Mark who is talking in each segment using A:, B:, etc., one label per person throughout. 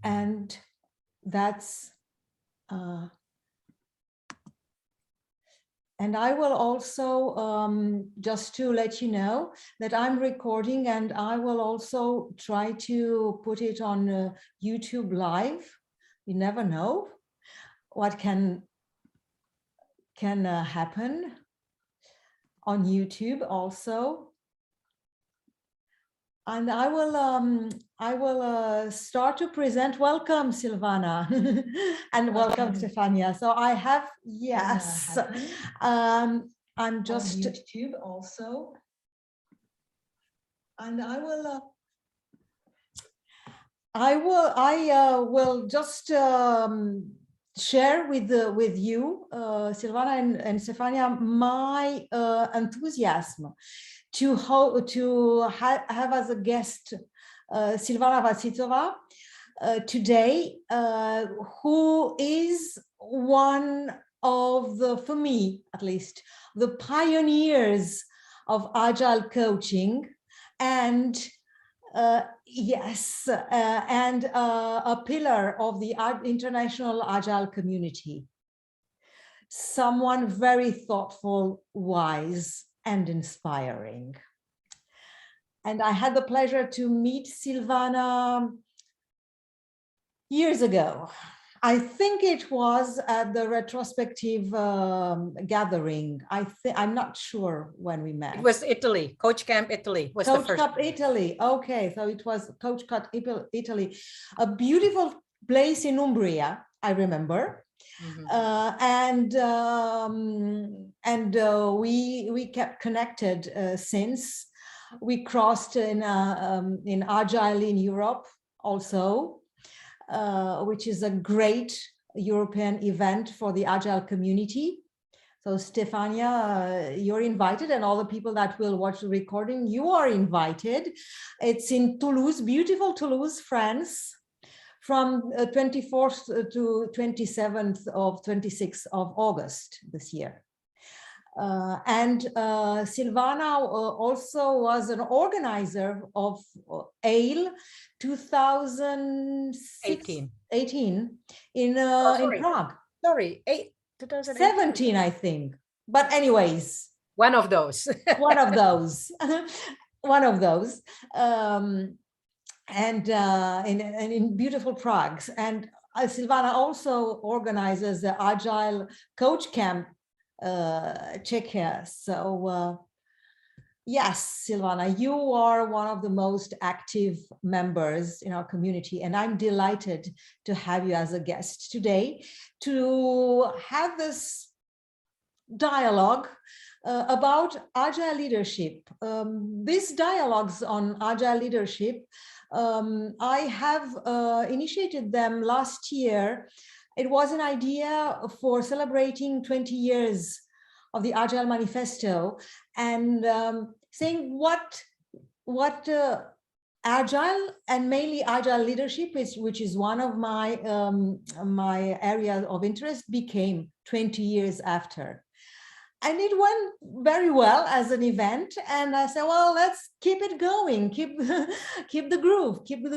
A: And that's and I will also, just to let you know that I'm recording, and I will also try to put it on YouTube live. You never know what can happen on YouTube also. And I will start to present. Welcome, Silvana, and welcome, Stefania. So I have, yes, I'm just on YouTube also, and I will just share with you, Silvana and Stefania, my enthusiasm to have as a guest Silvana Wasitova today, who is one of the, for me at least, the pioneers of Agile coaching, and yes, and a pillar of the international Agile community. Someone very thoughtful, wise, and inspiring. And I had the pleasure to meet Silvana years ago. I think it was at the retrospective gathering. I'm not sure when we met.
B: It was Italy, Coach Camp Italy. Was
A: Coach
B: the first
A: Camp Italy. Okay, so it was Coach Camp Italy, a beautiful place in Umbria, I remember. We kept connected since. We crossed in Agile in Europe also, which is a great European event for the Agile community. So Stefania, you're invited, and all the people that will watch the recording, you are invited. It's in Toulouse, beautiful Toulouse, France, from 24th to 27th of 26th of August this year. Silvana also was an organizer of AIL 2018 in Prague.
B: Sorry,
A: 2017, I think. But anyways,
B: one of those.
A: one of those. One of those. In beautiful Prague. And Silvana also organizes the Agile Coach Camp Czechia. So yes, Silvana, you are one of the most active members in our community, and I'm delighted to have you as a guest today to have this dialogue about Agile leadership. These dialogues on Agile leadership, I have initiated them last year. It was an idea for celebrating 20 years of the Agile Manifesto, and saying what Agile, and mainly Agile leadership, which is one of my my area of interest, became 20 years after. And it went very well as an event, and I said, well, let's keep it going, keep the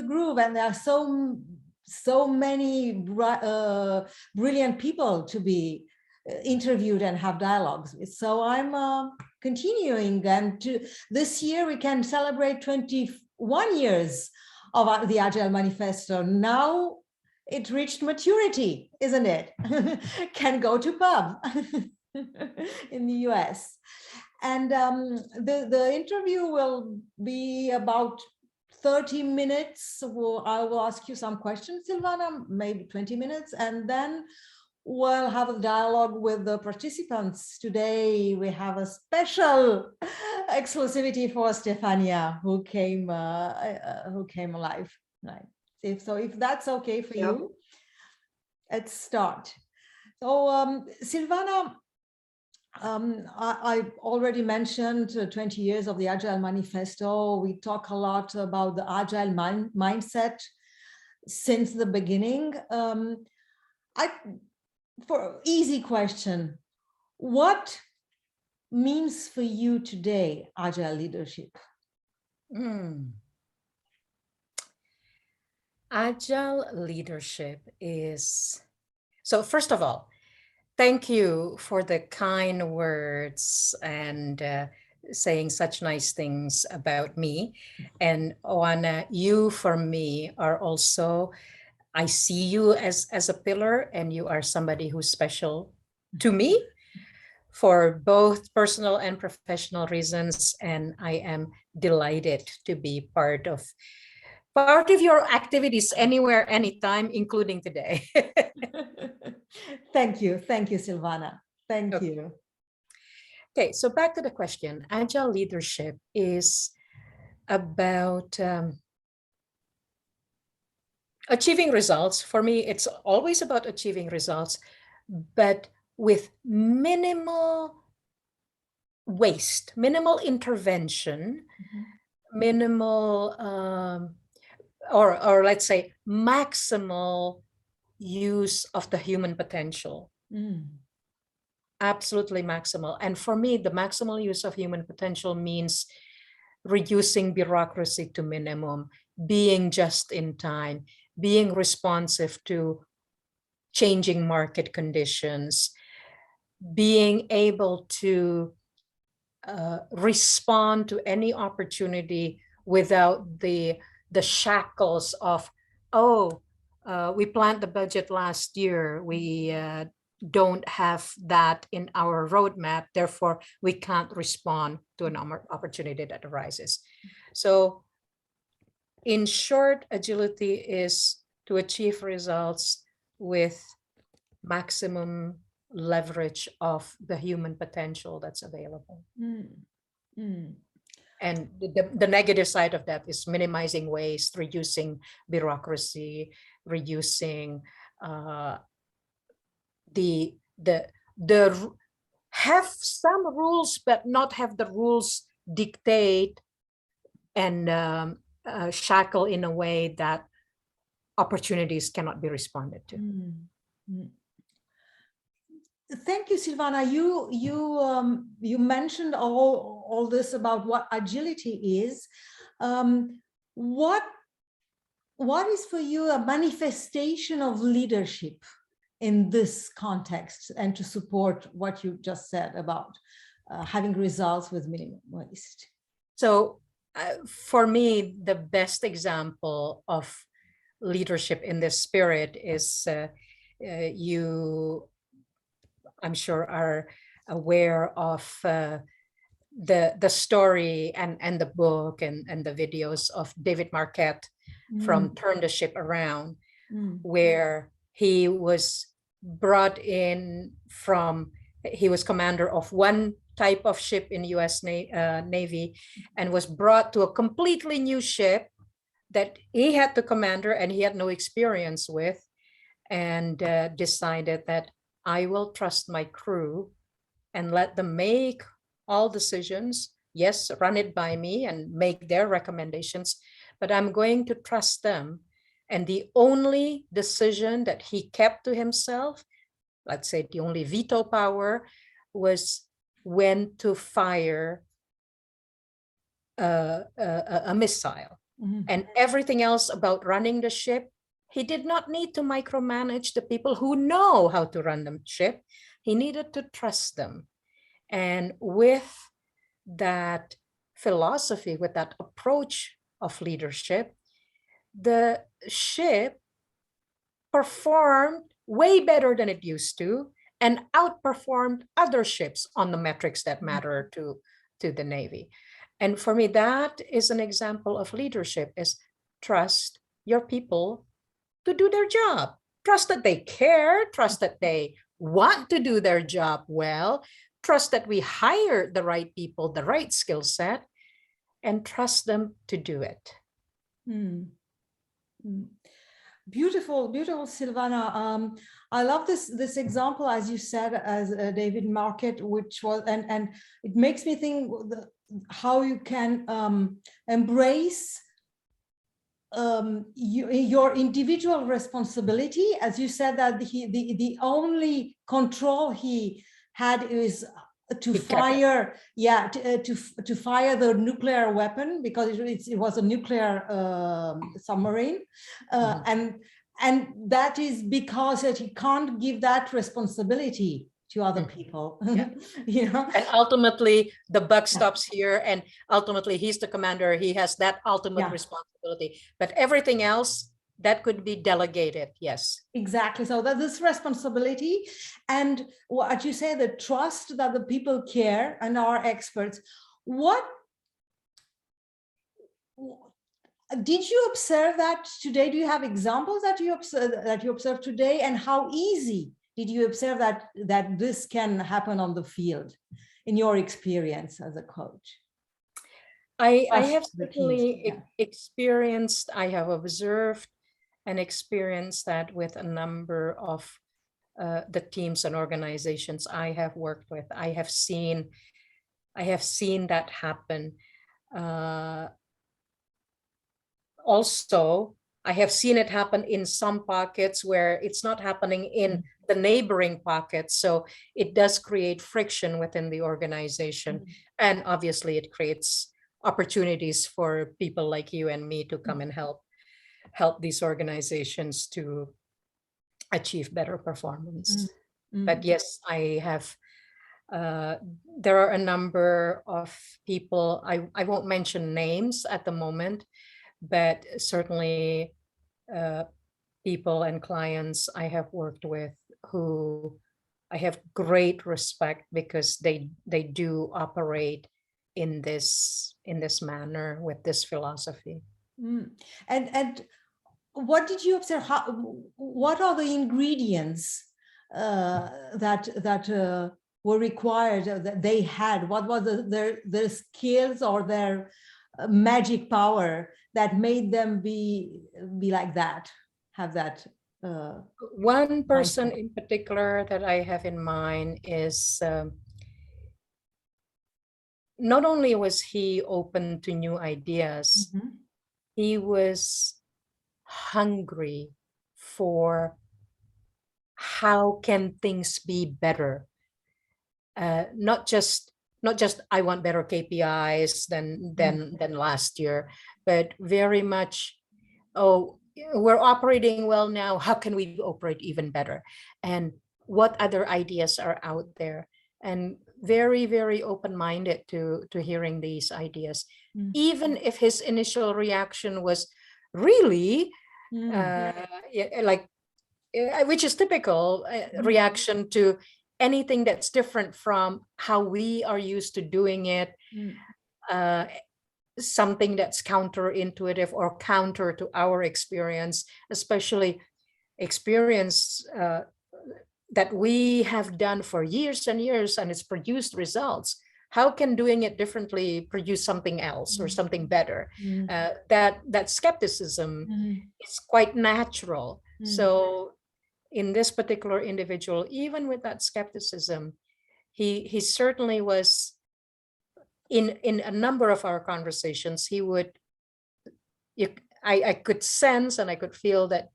A: groove. And there are so many brilliant people to be interviewed and have dialogues with. So I'm continuing, and this year we can celebrate 21 years of the Agile Manifesto. Now it reached maturity, isn't it? Can go to pub in the US. And the interview will be about 30 minutes. I will ask you some questions, Silvana, maybe 20 minutes, and then we'll have a dialogue with the participants. Today we have a special exclusivity for Stefania, who came alive. Right. If that's okay for you, let's start. So Silvana, I already mentioned 20 years of the Agile Manifesto. We talk a lot about the Agile mindset since the beginning. For easy question, what means for you today Agile leadership?
B: Agile leadership is, so first of all, thank you for the kind words and saying such nice things about me. And Oana, you for me are also, I see you as a pillar, and you are somebody who's special to me for both personal and professional reasons. And I am delighted to be part of your activities anywhere, anytime, including today.
A: Thank you, Silvana. Thank
B: Okay.
A: you.
B: Okay, so back to the question. Agile leadership is about achieving results. For me, it's always about achieving results, but with minimal waste, minimal intervention, minimal, or let's say maximal use of the human potential. Absolutely maximal. And for me, the maximal use of human potential means reducing bureaucracy to minimum, being just in time, being responsive to changing market conditions, being able to respond to any opportunity without the shackles of, oh, we planned the budget last year, we don't have that in our roadmap, therefore we can't respond to an opportunity that arises. So in short, agility is to achieve results with maximum leverage of the human potential that's available. And the negative side of that is minimizing waste, reducing bureaucracy, reducing the have some rules, but not have the rules dictate and shackle in a way that opportunities cannot be responded to.
A: Thank you, Silvana. You mentioned all this about what agility is. What is for you a manifestation of leadership in this context, and to support what you just said about having results with minimum waste?
B: So for me, the best example of leadership in this spirit is you, I'm sure, are aware of the story and the book and the videos of David Marquette from Turn the Ship Around, where he was brought in from, he was commander of one type of ship in US Navy, and was brought to a completely new ship that he had to commander and he had no experience with, and decided that I will trust my crew and let them make all decisions. Yes, run it by me and make their recommendations, but I'm going to trust them. And the only decision that he kept to himself, let's say the only veto power, was when to fire a missile. And everything else about running the ship, he did not need to micromanage the people who know how to run the ship. He needed to trust them. And with that philosophy, with that approach of leadership, the ship performed way better than it used to and outperformed other ships on the metrics that matter to the Navy. And for me, that is an example of leadership, is trust your people to do their job. Trust that they care, trust that they want to do their job well, trust that we hire the right people, the right skill set, and trust them to do it.
A: Beautiful, beautiful, Silvana. I love this example, as you said, as David Marquette, which was, and it makes me think how you can embrace your individual responsibility. As you said, that the only control he had is to fire, to fire the nuclear weapon, because it was a nuclear submarine, and that is because that he can't give that responsibility to other people. You know,
B: and ultimately the buck stops here, and ultimately he's the commander, he has that ultimate responsibility, but everything else that could be delegated. Yes,
A: exactly. So that this responsibility, and what you say, the trust that the people care and are experts. What did you observe that today? Do you have examples that you observe today, and how easy did you observe that this can happen on the field in your experience as a coach?
B: I have certainly experienced, I have observed and experienced that with a number of the teams and organizations I have worked with. I have seen that happen. Also, I have seen it happen in some pockets where it's not happening in the neighboring pockets. So it does create friction within the organization. And obviously it creates opportunities for people like you and me to come and help these organizations to achieve better performance. But yes, I have, there are a number of people, I won't mention names at the moment, but certainly people and clients I have worked with who I have great respect, because they do operate in this manner with this philosophy.
A: And what did you observe? What are the ingredients that were required, that they had? What was their skills or their magic power that made them be like that, have that?
B: One person in particular that I have in mind is, not only was he open to new ideas, he was hungry for how can things be better. Not just I want better KPIs than last year, but very much, oh, we're operating well now, how can we operate even better, and what other ideas are out there, and very, very open-minded to hearing these ideas, even if his initial reaction was really like, which is typical reaction to anything that's different from how we are used to doing it, something that's counterintuitive or counter to our experience, especially experience that we have done for years and years, and it's produced results. How can doing it differently produce something else or something better? That skepticism is quite natural. So in this particular individual, even with that skepticism, he certainly was, in a number of our conversations, he would, I could sense and I could feel that,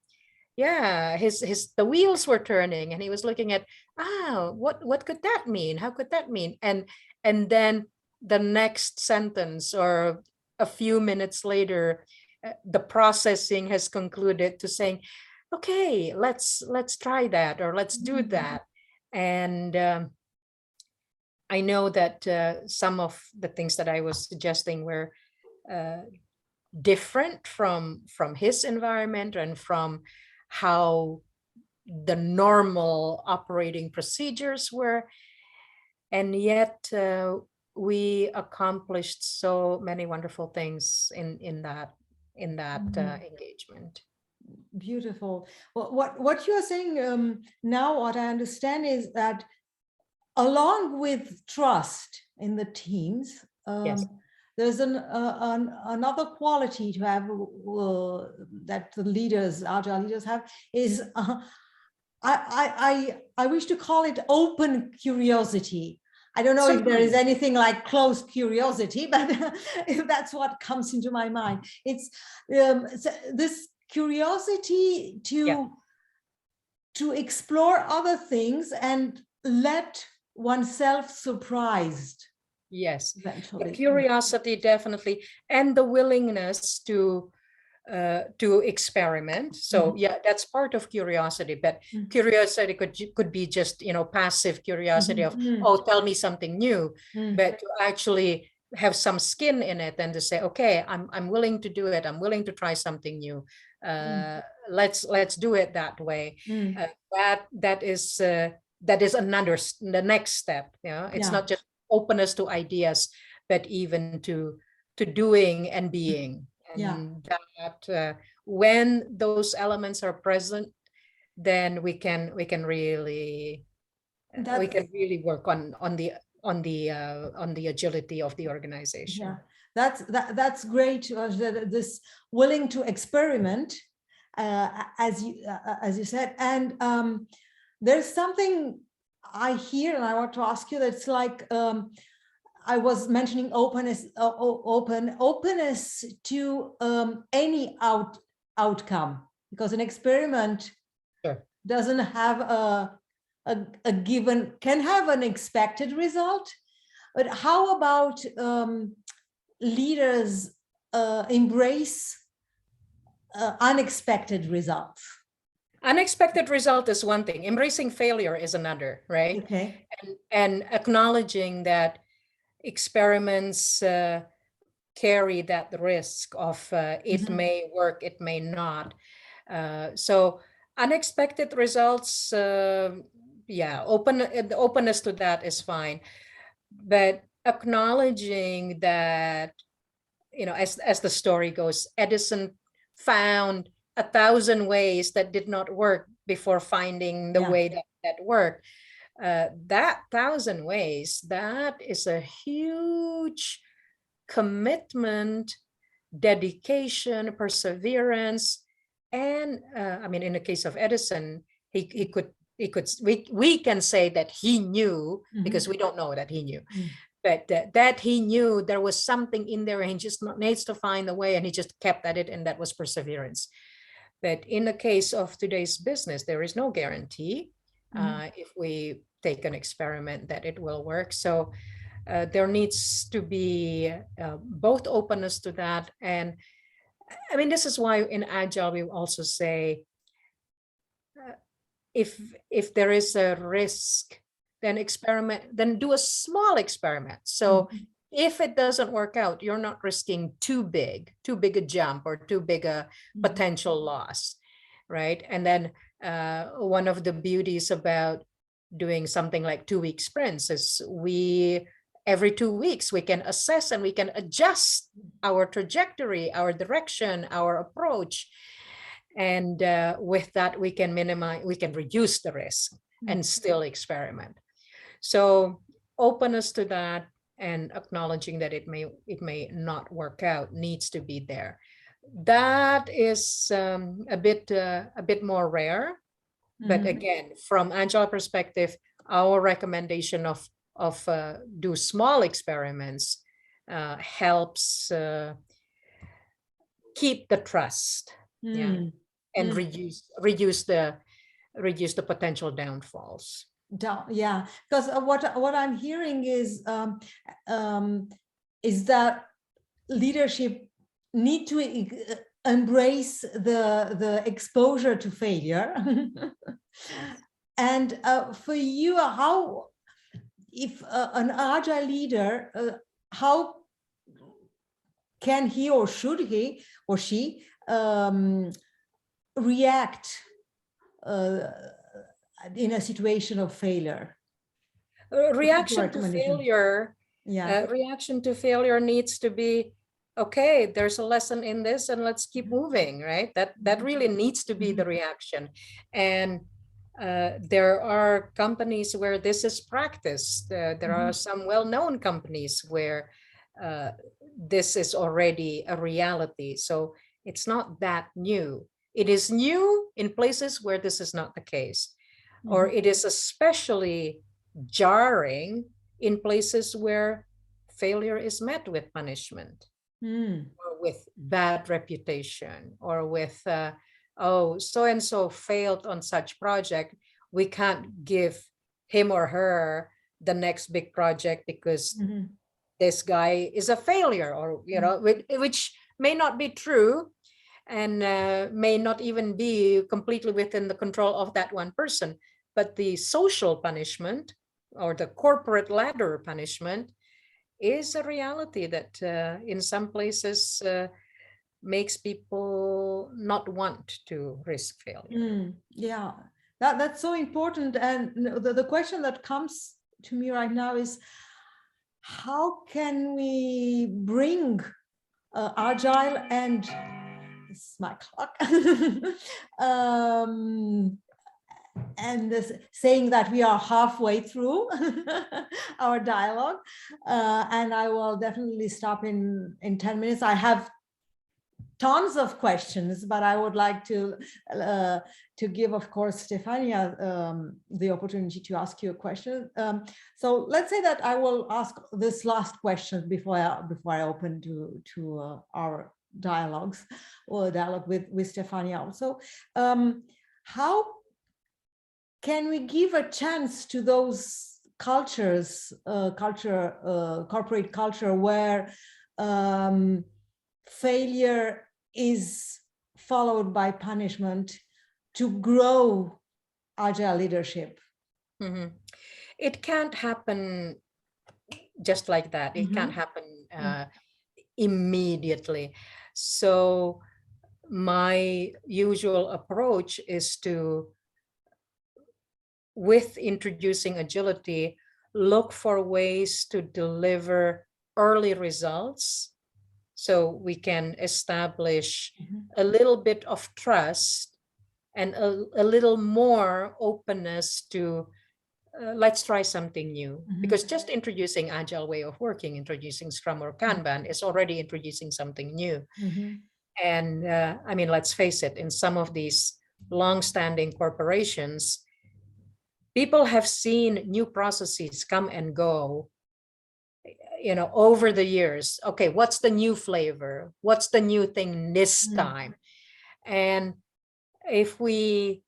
B: yeah, the wheels were turning, and he was looking at, what could that mean? How could that mean? And then the next sentence or a few minutes later, the processing has concluded to saying, okay, let's try that, or let's do that. And I know that some of the things that I was suggesting were different from his environment and from how the normal operating procedures were. And yet we accomplished so many wonderful things in that engagement.
A: Beautiful. What you are saying now, what I understand is that along with trust in the teams,
B: Yes.
A: there's another quality to have that the leaders, agile leaders have, is I wish to call it open curiosity. I don't know if there is anything like closed curiosity, but that's what comes into my mind. It's this curiosity to explore other things and let oneself surprised.
B: Yes,
A: Eventually.
B: the curiosity definitely, and the willingness to experiment. So yeah, that's part of curiosity, but curiosity could be just, you know, passive curiosity of, oh, tell me something new, but to actually have some skin in it and to say, okay, I'm willing to do it. I'm willing to try something new. Let's do it that way. That is the next step. You know, it's not just openness to ideas, but even to doing and being. And that when those elements are present, then we can really work on the agility of the organization.
A: Yeah, that's great. This willing to experiment, as you said, and there's something I hear, and I want to ask you. That's like I was mentioning openness, openness to any outcome, because an experiment doesn't have a given, can have an expected result. But how about leaders embrace unexpected results?
B: Unexpected result is one thing. Embracing failure is another, right?
A: Okay.
B: And acknowledging that experiments carry that risk of it may work, it may not. So unexpected results, openness to that is fine. But acknowledging that, you know, as the story goes, Edison found 1,000 ways that did not work before finding the way that worked. That 1,000 ways, that is a huge commitment, dedication, perseverance. And I mean, in the case of Edison, we can say that he knew, because we don't know that he knew, but that he knew there was something in there and he just needs to find a way, and he just kept at it, and that was perseverance. But in the case of today's business, there is no guarantee if we take an experiment that it will work. So there needs to be both openness to that. And I mean, this is why in Agile, we also say, if there is a risk, then do a small experiment. So if it doesn't work out, you're not risking too big a jump or too big a potential loss, right? And then one of the beauties about doing something like 2-week sprints is every 2 weeks we can assess and we can adjust our trajectory, our direction, our approach. And with that, we can reduce the risk and still experiment. So openness to that and acknowledging that it may not work out needs to be there. That is a bit more rare. But again, from Agile perspective, our recommendation of do small experiments helps keep the trust, and reduce the potential downfalls.
A: Yeah, because what I'm hearing is that leadership need to embrace the exposure to failure. And for you, how, if an Agile leader, how can he or should he or she react in a situation of failure?
B: Reaction to failure needs to be, okay, there's a lesson in this and let's keep moving, right? That really needs to be the reaction. And there are companies where this is practiced. There are some well-known companies where this is already a reality. So it's not that new. It is new in places where this is not the case. Or it is especially jarring in places where failure is met with punishment, or with bad reputation, or with, oh, so-and-so failed on such project, we can't give him or her the next big project because
A: Mhm.
B: this guy is a failure, or which may not be true, and may not even be completely within the control of that one person. But the social punishment or the corporate ladder punishment is a reality that in some places makes people not want to risk failure.
A: Yeah, that's so important. And the question that comes to me right now is, how can we bring agile and, this is my clock, and this, saying that we are halfway through our dialogue, and I will definitely stop in 10 minutes. I have tons of questions, but I would like to give, of course, Stefania the opportunity to ask you a question. So let's say that I will ask this last question before I open to our dialogues or dialogue with Stefania also. How can we give a chance to those cultures, corporate culture, where failure is followed by punishment, to grow agile leadership?
B: Mm-hmm. It can't happen just like that. It can't happen immediately. So my usual approach is to, with introducing agility, look for ways to deliver early results so we can establish a little bit of trust and a little more openness to let's try something new. Because just introducing agile way of working, introducing Scrum or Kanban is already introducing something new. And I mean, let's face it, in some of these long-standing corporations, people have seen new processes come and go, over the years. Okay, what's the new flavor? What's the new thing this time? And if we,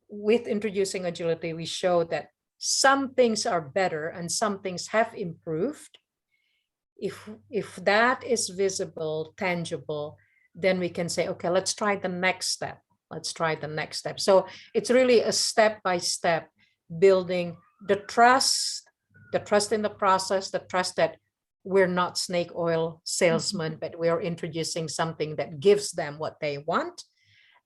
B: with introducing agility, we show that some things are better and some things have improved. If that is visible, tangible, then we can say, okay, let's try the next step. Let's try the next step. So it's really a step-by-step building the trust in the process, the trust that we're not snake oil salesmen, but we're introducing something that gives them what they want,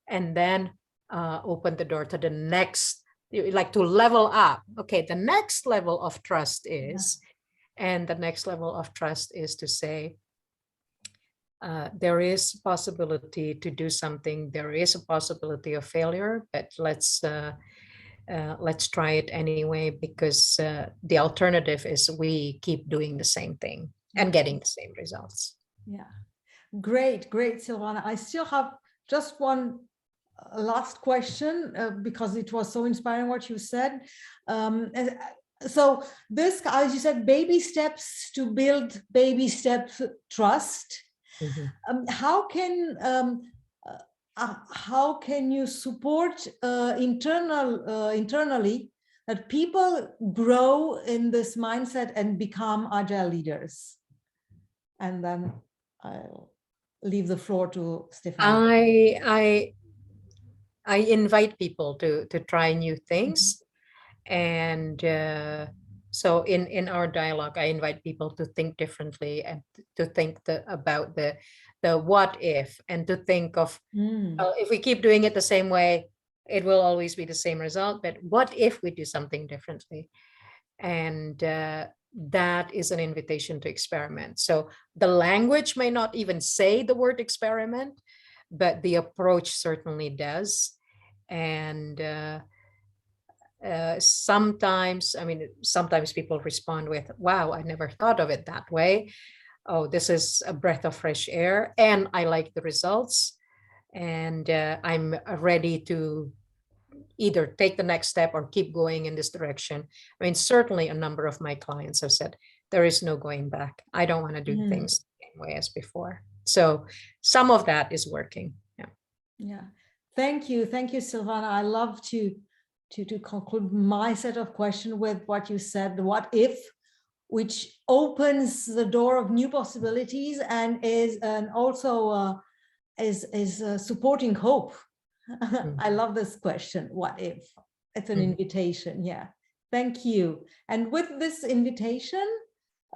B: and then open the door to the next, like to level up. Okay, the next level of trust is, and the next level of trust is to say, there is possibility to do something. There is a possibility of failure, but let's try it anyway, because the alternative is we keep doing the same thing and getting the same results.
A: Yeah, great, Silvana. I still have just one last question because it was so inspiring what you said. So this, as you said, baby steps to build baby steps trust. How can you support internally that people grow in this mindset and become agile leaders? And then I'll leave the floor to Stefania.
B: I invite people to try new things. And so in our dialogue, I invite people to think differently and to think about the what if, and to think of, if we keep doing it the same way, it will always be the same result. But what if we do something differently? And that is an invitation to experiment. So the language may not even say the word experiment, but the approach certainly does. And sometimes people respond with, wow, I never thought of it that way. Oh, this is a breath of fresh air, and I like the results, and I'm ready to either take the next step or keep going in this direction. I mean, certainly a number of my clients have said, there is no going back. I don't want to do things the same way as before. So some of that is working. Yeah.
A: Thank you, Silvana. I love to to conclude my set of questions with what you said, what if, which opens the door of new possibilities and is also supporting hope. I love this question, what if? It's an invitation, yeah. Thank you. And with this invitation,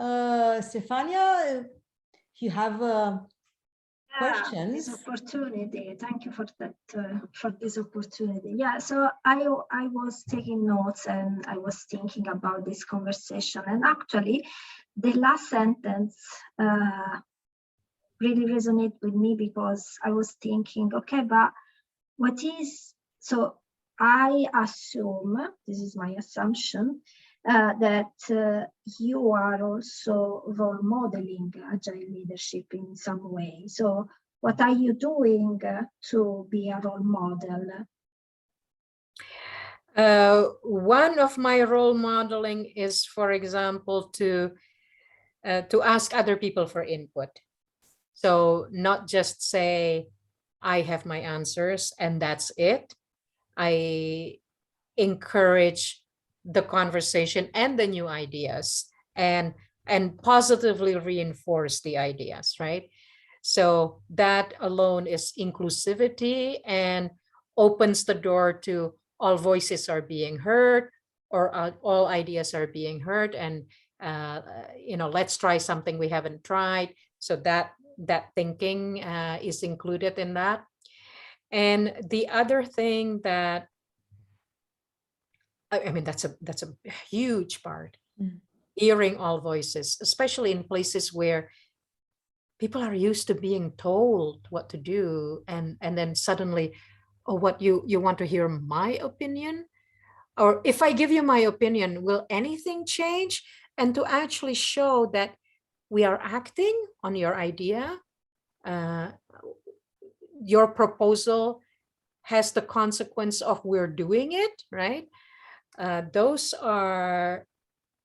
A: Stefania, you have questions?
C: This opportunity. Thank you for that, for this opportunity. Yeah, so I was taking notes and I was thinking about this conversation, and actually the last sentence really resonated with me, because I was thinking, okay, but what is, so I assume, this is my assumption, that you are also role modeling Agile leadership in some way. So what are you doing to be a role model?
B: One of my role modeling is, for example, to ask other people for input. So not just say, I have my answers and that's it. I encourage the conversation and the new ideas, and positively reinforce the ideas, right? So that alone is inclusivity and opens the door to all voices are being heard, or all ideas are being heard, and let's try something we haven't tried. So that thinking is included in that. And the other thing that, I mean, that's a huge part, hearing all voices, especially in places where people are used to being told what to do, and then suddenly, oh, what, you want to hear my opinion? Or if I give you my opinion, will anything change? And to actually show that we are acting on your idea, your proposal has the consequence of we're doing it, right? Those are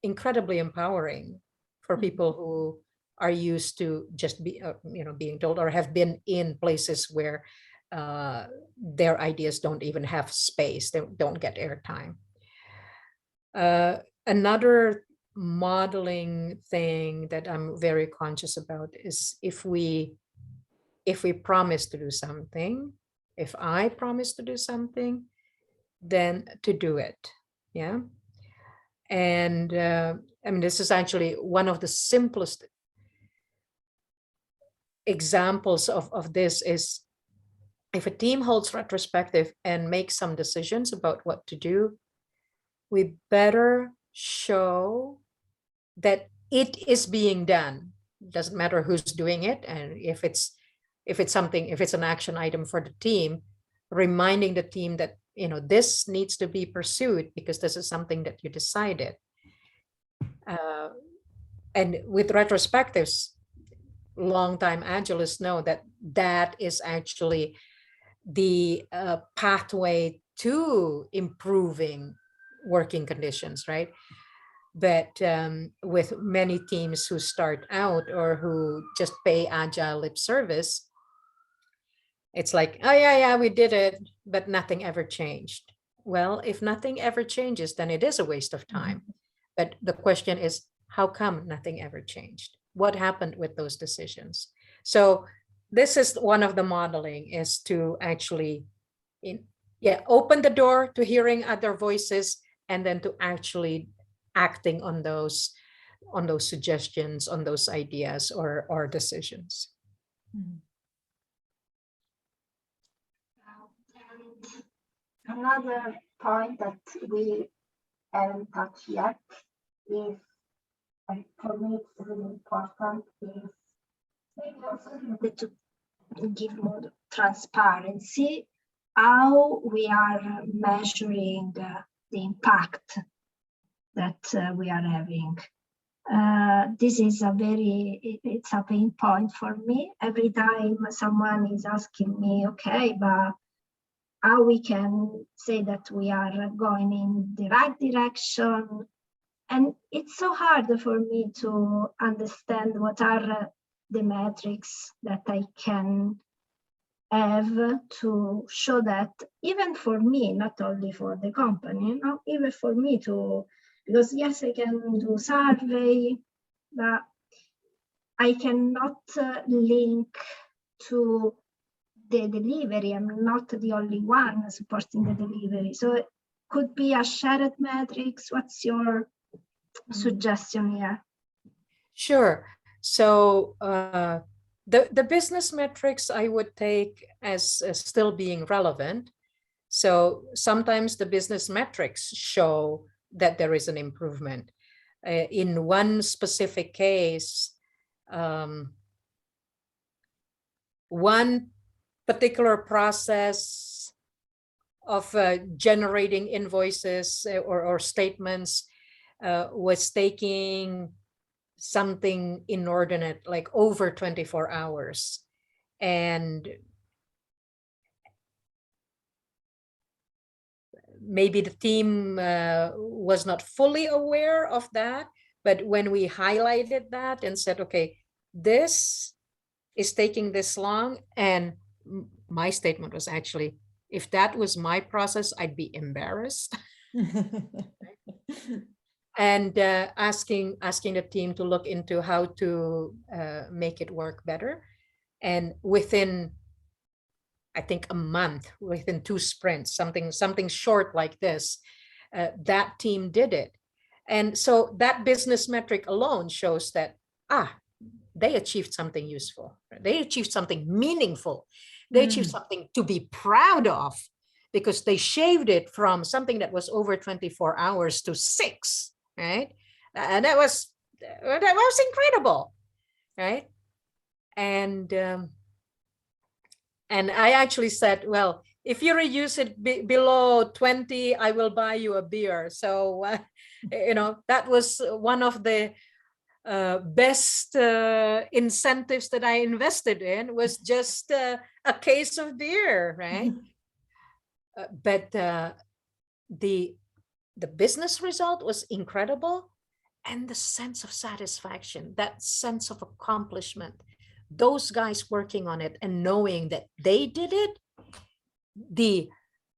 B: incredibly empowering for people who are used to just being told, or have been in places where their ideas don't even have space, they don't get airtime. Another modeling thing that I'm very conscious about is if we promise to do something, if I promise to do something, then to do it. Yeah. And I mean, this is actually one of the simplest examples of this is, if a team holds retrospective and makes some decisions about what to do, we better show that it is being done. It doesn't matter who's doing it. And if it's an action item for the team, reminding the team that, this needs to be pursued because this is something that you decided. And with retrospectives, longtime Agilists know that that is actually the pathway to improving working conditions, right? But with many teams who start out or who just pay Agile lip service, it's like, oh yeah, we did it, but nothing ever changed. Well, if nothing ever changes, then it is a waste of time. But the question is, how come nothing ever changed? What happened with those decisions? So this is one of the modeling, is to actually open the door to hearing other voices, and then to actually acting on those suggestions, on those ideas or decisions.
C: Another point that we haven't touched yet is, and for me it's really important, is maybe also to give more transparency, how we are measuring the impact that we are having. This is it's a pain point for me. Every time someone is asking me, okay, but how we can say that we are going in the right direction? And it's so hard for me to understand what are the metrics that I can have to show that even for me, not only for the company, even for me to, because yes, I can do survey, but I cannot link to the delivery. I'm not the only one supporting the delivery. So it could be a shared metrics. What's your suggestion here?
B: Sure. So the business metrics I would take as still being relevant. So sometimes the business metrics show that there is an improvement. In one specific case, one particular process of generating invoices or statements was taking something inordinate, like over 24 hours. And maybe the team was not fully aware of that, but when we highlighted that and said, okay, this is taking this long, and my statement was actually, if that was my process, I'd be embarrassed. And asking the team to look into how to make it work better. And within, I think, a month, within 2 sprints, something short like this, that team did it. And so that business metric alone shows that, they achieved something useful. They achieved something meaningful. They achieved something to be proud of, because they shaved it from something that was over 24 hours to 6, right? And that was incredible, right? And I actually said, well, if you reuse it below 20, I will buy you a beer. So, that was one of the best incentives that I invested in, was just a case of beer, right? But the business result was incredible, and the sense of satisfaction, that sense of accomplishment, those guys working on it and knowing that they did it, the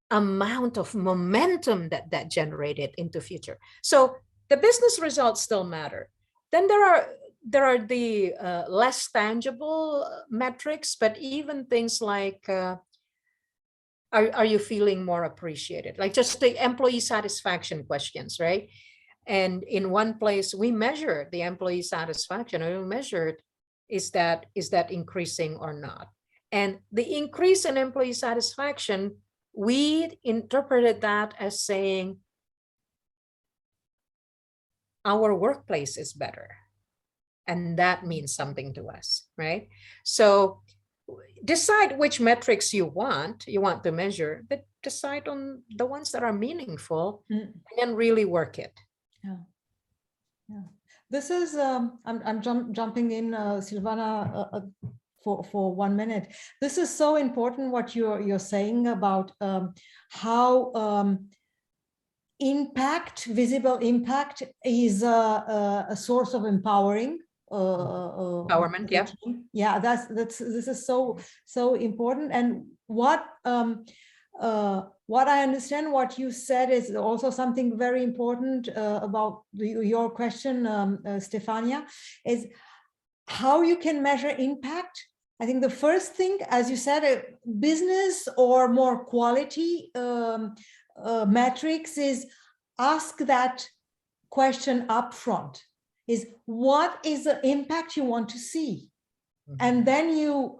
B: amount of momentum that generated into future. So the business results still matter. Then there are the less tangible metrics, but even things like, are you feeling more appreciated? Like just the employee satisfaction questions, right? And in one place we measure the employee satisfaction, and we measured, is that increasing or not? And the increase in employee satisfaction, we interpreted that as saying our workplace is better. And that means something to us, right? So decide which metrics you want to measure, but decide on the ones that are meaningful and then really work it.
A: Yeah. This is, I'm jumping in, Silvana, for 1 minute. This is so important what you're saying about how visible impact is a source of empowering.
B: Empowerment, yeah.
A: Yeah, this is so important. And what I understand what you said is also something very important about your question, Stefania, is how you can measure impact. I think the first thing, as you said, business or more quality metrics is ask that question up front, is what is the impact you want to see? And then you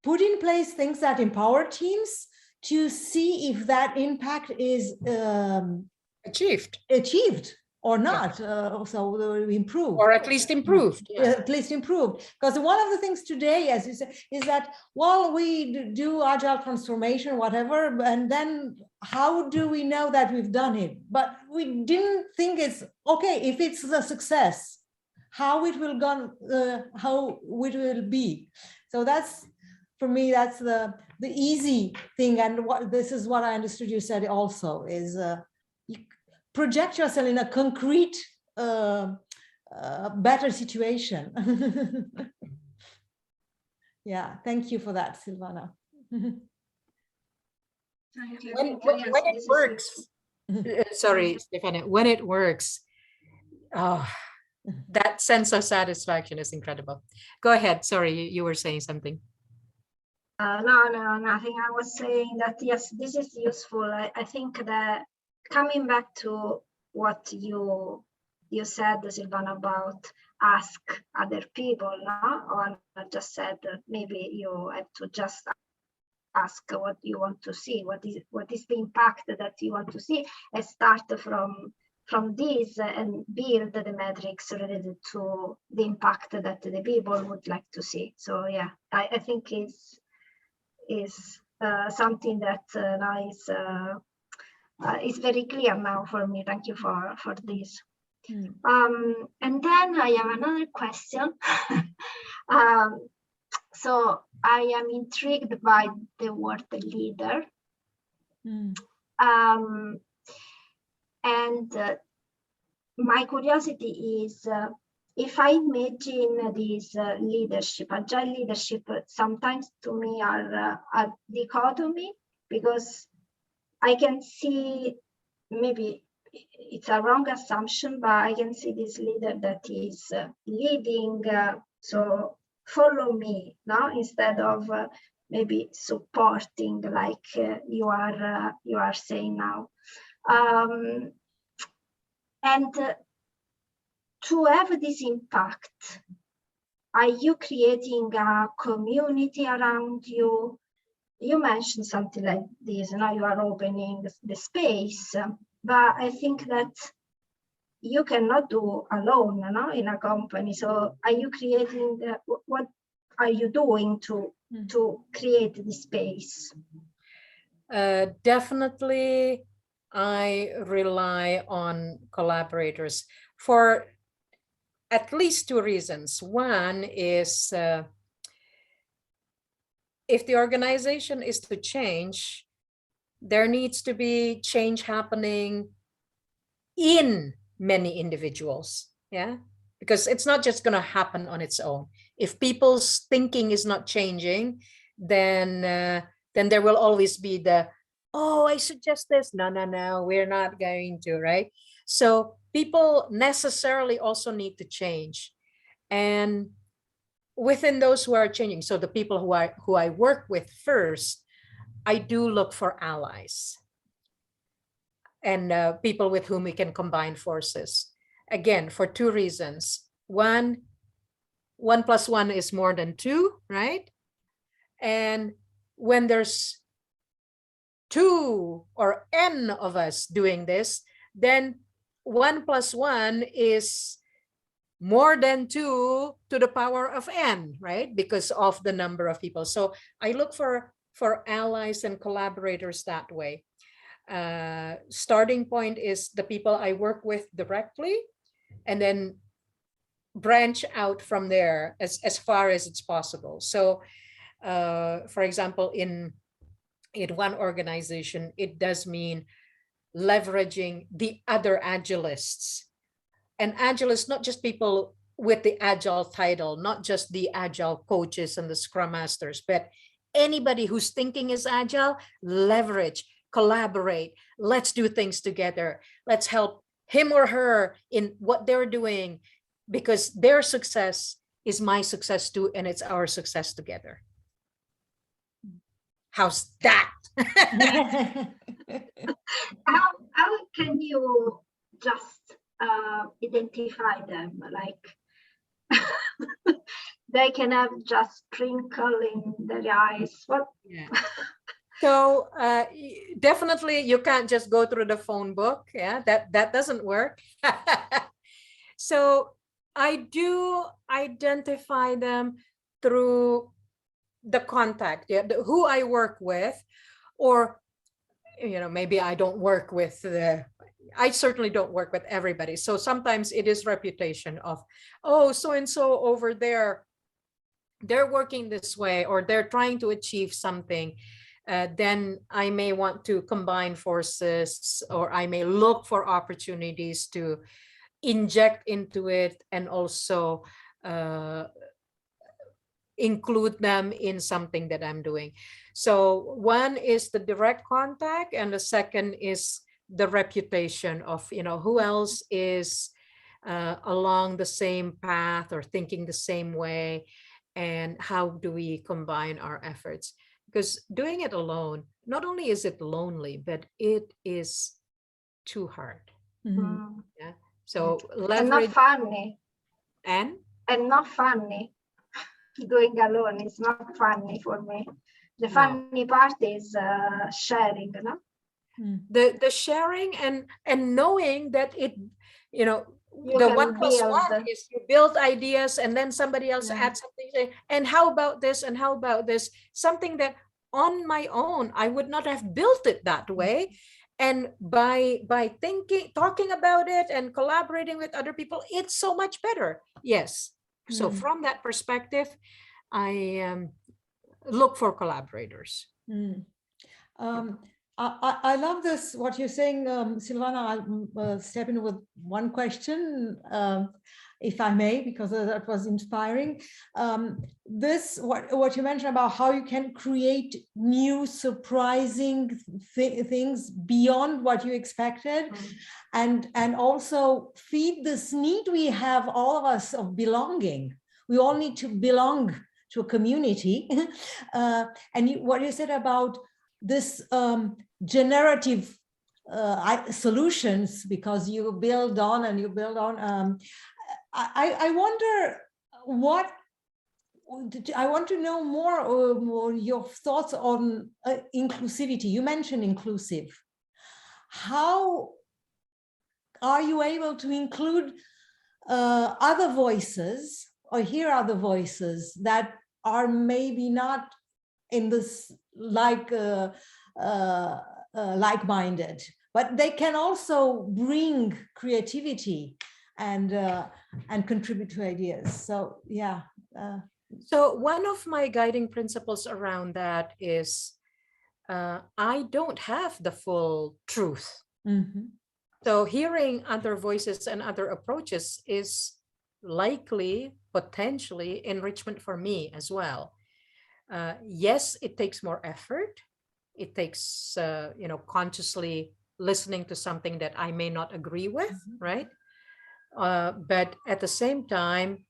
A: put in place things that empower teams to see if that impact is achieved or not, so improve,
B: or at least improved.
A: At least improved. Because one of the things today, as you said, is that, well, we do agile transformation, whatever, and then how do we know that we've done it? But we didn't think it's okay if it's a success, how it will be. So that's, for me, that's the easy thing. And this is what I understood you said also, is you project yourself in a concrete, better situation. Yeah, thank you for that, Silvana.
C: Thank you.
B: When,
C: Yes,
B: when it
C: this is
B: works, sorry,
C: Yeah.
B: Stefania, when it works, oh, that sense of satisfaction is incredible. Go ahead. Sorry, you were saying something.
C: No, nothing. I was saying that, yes, this is useful. I think that coming back to what you said, Silvana, about ask other people, no? Or I just said that maybe you have to just ask what you want to see, what is the impact that you want to see, and start from this and build the metrics related to the impact that the people would like to see. So yeah, I think is something that now is very clear now for me. Thank you for this. And then I have another question. So I am intrigued by the word leader. And my curiosity is, if I imagine this leadership, agile leadership, sometimes to me are a dichotomy, because I can see, maybe it's a wrong assumption, but I can see this leader that is leading, so follow me, no, instead of maybe supporting, like you are saying now. And to have this impact, are you creating a community around you? You mentioned something like this, now you are opening the space, but I think that you cannot do alone, no, in a company. So are you creating, what are you doing to create the space?
B: Definitely, I rely on collaborators for at least two reasons. One is if the organization is to change, there needs to be change happening in many individuals. Yeah, because it's not just going to happen on its own. If people's thinking is not changing, then there will always be the, oh, I suggest this. No, we're not going to, right? So people necessarily also need to change. And within those who are changing, so the people who I work with first, I do look for allies and people with whom we can combine forces. Again, for two reasons. One plus one is more than two, right? And when there's two or n of us doing this, then 1 plus 1 is more than 2 to the power of n, right? Because of the number of people. So I look for allies and collaborators that way. Starting point is the people I work with directly, and then branch out from there as far as it's possible. So for example, in one organization, it does mean leveraging the other agilists. And agilists, not just people with the agile title, not just the agile coaches and the scrum masters, but anybody whose thinking is agile, leverage, collaborate, let's do things together. Let's help him or her in what they're doing, because their success is my success too, and it's our success together. How's that?
C: How can you just identify them? Like they can have just sprinkle in their eyes. What?
B: Yeah. So definitely you can't just go through the phone book. Yeah, that doesn't work. So I do identify them through the contact, yeah, who I work with, or maybe I don't work with I certainly don't work with everybody. So sometimes it is reputation of, oh, so and so over there, they're working this way, or they're trying to achieve something. Then I may want to combine forces, or I may look for opportunities to inject into it, and also include them in something that I'm doing. So one is the direct contact, and the second is the reputation of, who else is along the same path or thinking the same way, and how do we combine our efforts? Because doing it alone, not only is it lonely, but it is too hard.
C: Mm.
B: Yeah. So
C: And not
B: leverage
C: funny.
B: and
C: And not funny. Going alone is not funny for me. The
B: No.
C: funny part is sharing, no?
B: The sharing and knowing that it,
C: You
B: the
C: can
B: 1 + 1
C: build.
B: is you build ideas, and then somebody else
C: Yeah.
B: adds something, say, and how about this, and how about this, something that on my own I would not have built it that way. And by talking about it and collaborating with other people, it's so much better. Yes. So from that perspective, I look for collaborators.
A: I love this, what you're saying, Silvana. I'll step in with one question, if I may, because that was inspiring. What you mentioned about how you can create new, surprising things beyond what you expected, and also feed this need we have, all of us, of belonging. We all need to belong to a community. And what you said about this generative solutions, because you build on and you build on. I wonder what, I want to know more your thoughts on inclusivity. You mentioned inclusive. How are you able to include other voices, or hear other voices that are maybe not in this like-minded, but they can also bring creativity and contribute to ideas? So yeah.
B: So one of my guiding principles around that is I don't have the full truth. So hearing other voices and other approaches is likely, potentially, enrichment for me as well. Yes, it takes more effort. It takes, consciously listening to something that I may not agree with, right? But at the same time,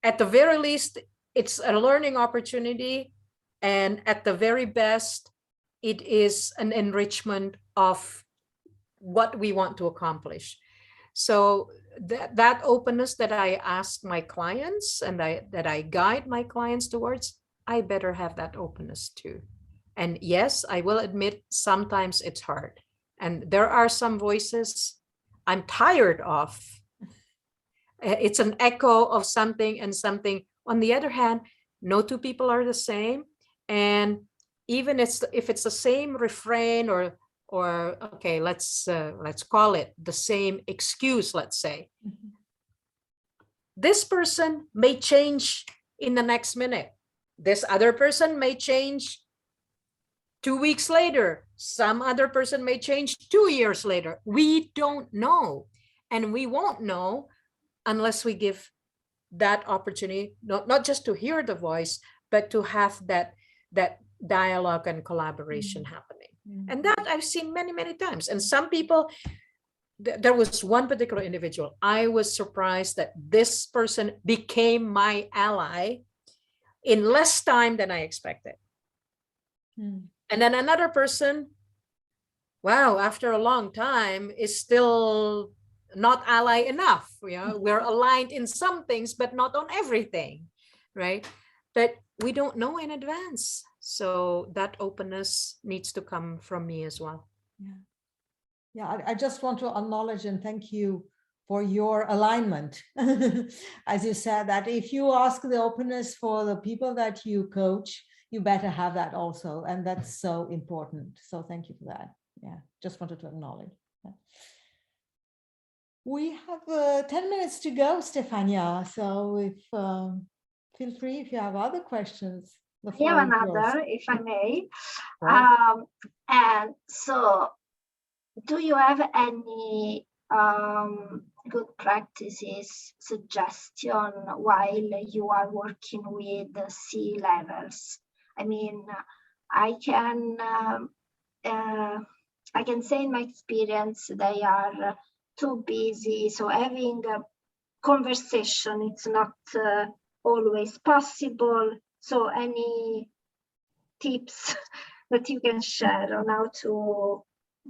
B: at the very least, it's a learning opportunity. And at the very best, it is an enrichment of what we want to accomplish. So that openness that I ask my clients and that I guide my clients towards, I better have that openness too. And yes, I will admit sometimes it's hard. And there are some voices I'm tired of. It's an echo of something and something. On the other hand, no two people are the same. And even if it's the same refrain or okay, let's call it the same excuse, let's say. This person may change in the next minute. This other person may change 2 weeks later. Some other person may change 2 years later. We don't know. And we won't know unless we give that opportunity, not just to hear the voice, but to have that dialogue and collaboration happening. And that I've seen many, many times. And some people, there was one particular individual, I was surprised that this person became my ally in less time than I expected. And then another person, wow, after a long time, is still not ally enough. We're aligned in some things, but not on everything, right? But we don't know in advance. So that openness needs to come from me as well.
A: Yeah, I just want to acknowledge and thank you for your alignment. As you said, that if you ask the openness for the people that you coach, you better have that also. And that's so important. So thank you for that. Yeah, just wanted to acknowledge. We have 10 minutes to go, Stefania. So if feel free if you have other questions.
C: I have another, if I may.
A: Right.
C: And so, do you have any good practices suggestion while you are working with the C-levels. I mean, I can say in my experience they are too busy, so having a conversation it's not always possible. So any tips that you can share on how to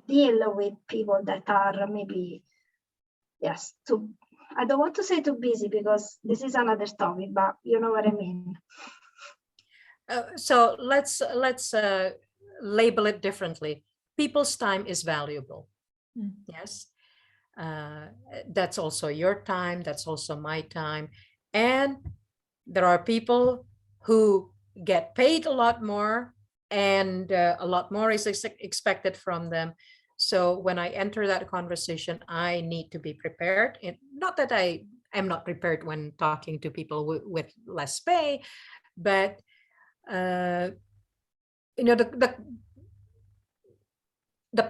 C: deal with people that are maybe, yes, I don't want to say too busy because this is another topic, but you know what I mean.
B: So let's label it differently. People's time is valuable. Yes. That's also your time. That's also my time. And there are people who get paid a lot more, and a lot more is expected from them. So when I enter that conversation, I need to be prepared. Not that I am not prepared when talking to people with less pay, but the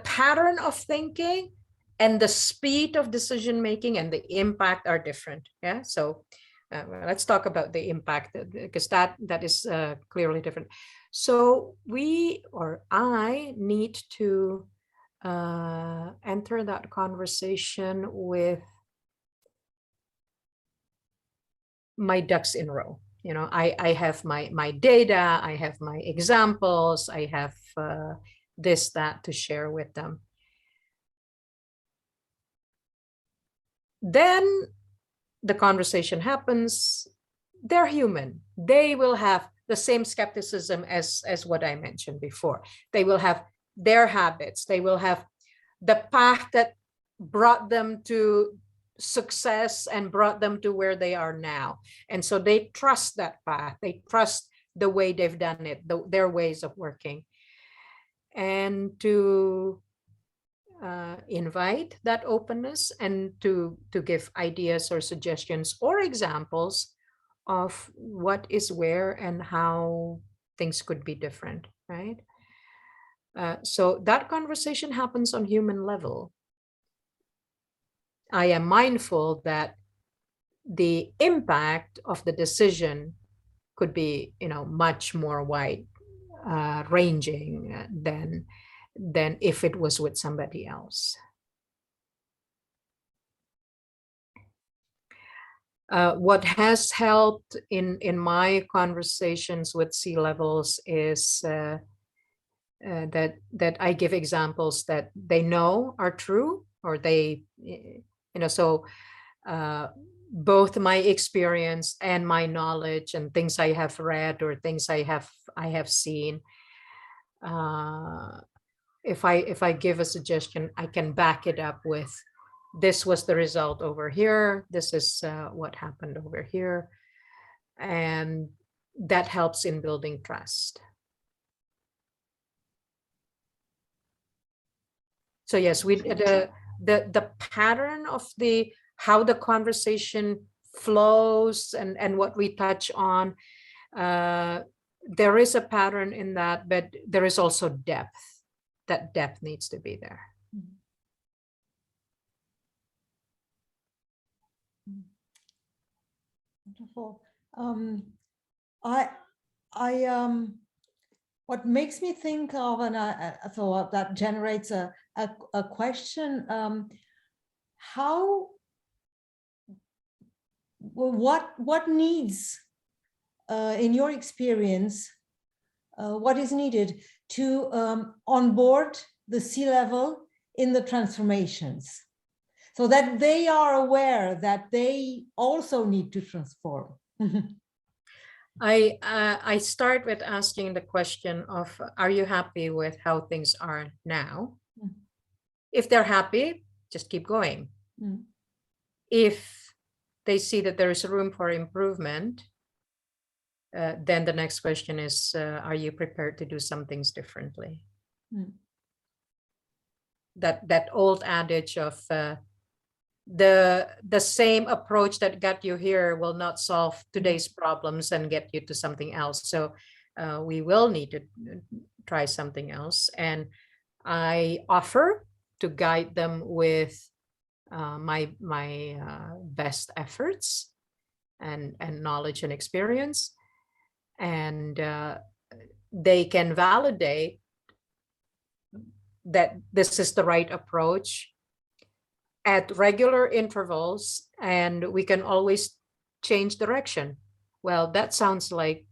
B: pattern of thinking and the speed of decision making and the impact are different. Yeah. So let's talk about the impact, because that is clearly different. So I need to enter that conversation with my ducks in a row. I have my data, I have my examples, I have this, that to share with them. Then the conversation happens. They're human. They will have the same skepticism as what I mentioned before. They will have their habits. They will have the path that brought them to success and brought them to where they are now. And so they trust that path. They trust the way they've done it, their ways of working. And to invite that openness and to give ideas or suggestions or examples of what is where and how things could be different, right? So that conversation happens on human level. I am mindful that the impact of the decision could be, much more wide ranging than if it was with somebody else. What has helped in my conversations with C-levels is that I give examples that they know are true, or they, so both my experience and my knowledge and things I have read or things I have seen. If I give a suggestion, I can back it up with, this was the result over here. This is what happened over here. And that helps in building trust. So yes, the pattern of how the conversation flows and what we touch on, there is a pattern in that, but there is also depth. That depth needs to be there.
A: Wonderful. What makes me think of, and I thought that generates a question, what needs, in your experience, what is needed to onboard the C-level in the transformations, so that they are aware that they also need to transform?
B: I start with asking the question of, are you happy with how things are now? If they're happy, just keep going. If they see that there is room for improvement, then the next question is, are you prepared to do some things differently? That old adage of the same approach that got you here will not solve today's problems and get you to something else. So we will need to try something else. And I offer to guide them with my best efforts and knowledge and experience, and they can validate that this is the right approach at regular intervals, and we can always change direction. Well, that sounds like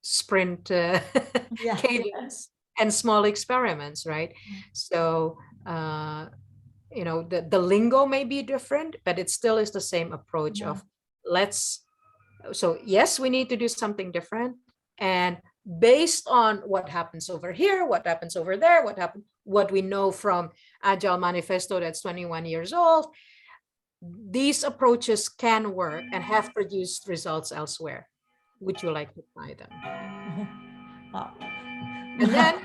B: sprint
A: Yeah.
B: cadence and small experiments, right? So the lingo may be different, but it still is the same approach of so yes, we need to do something different, and based on what happens over here, what happens over there, what we know from Agile Manifesto that's 21 years old, these approaches can work and have produced results elsewhere. Would you like to try them? And then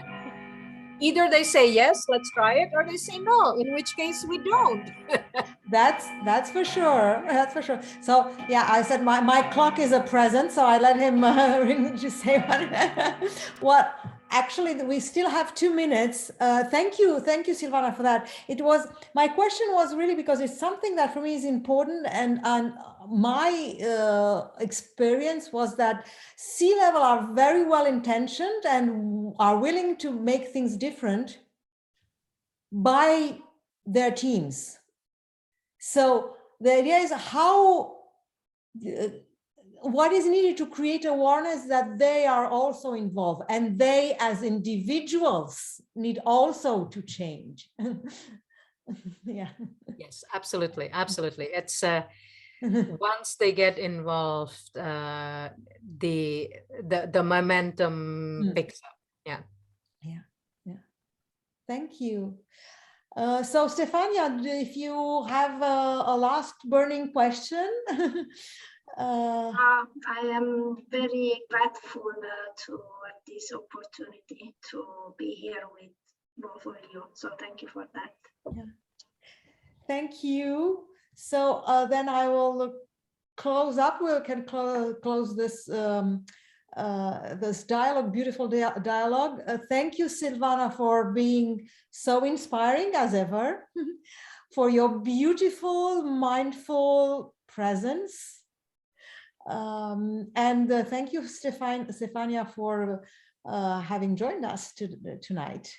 B: either they say yes, let's try it, or they say no, in which case we don't.
A: That's for sure. That's for sure. So yeah, I said my clock is a present, so I let him just say what. Actually, we still have 2 minutes. Thank you, Silvana, for that. My question was really because it's something that for me is important, and my experience was that C-level are very well intentioned and are willing to make things different by their teams. So the idea is what is needed to create awareness that they are also involved, and they as individuals need also to change. Yeah.
B: Yes, absolutely. It's once they get involved, the momentum picks up. Yeah.
A: Thank you. So Stefania, if you have a last burning question.
C: I am very grateful to this opportunity to be here with both of you. So thank you for that.
A: Yeah. Thank you. So then I will close up. We can close this this dialogue, beautiful dialogue. Thank you, Silvana, for being so inspiring as ever, for your beautiful, mindful presence. And thank you, Stefania, for having joined us tonight.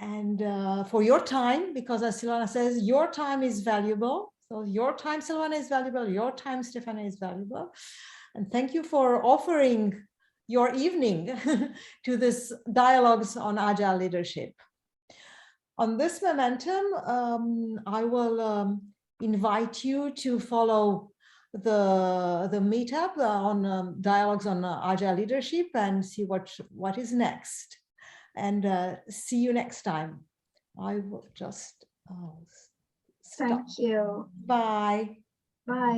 A: And for your time, because as Silvana says, your time is valuable. So your time, Silvana, is valuable. Your time, Stefania, is valuable. And thank you for offering your evening to this dialogues on Agile leadership. On this momentum, I will invite you to follow the meetup on dialogues on Agile leadership and see what is next. And see you next time. I will just stop.
C: Thank you.
A: Bye.
C: Bye.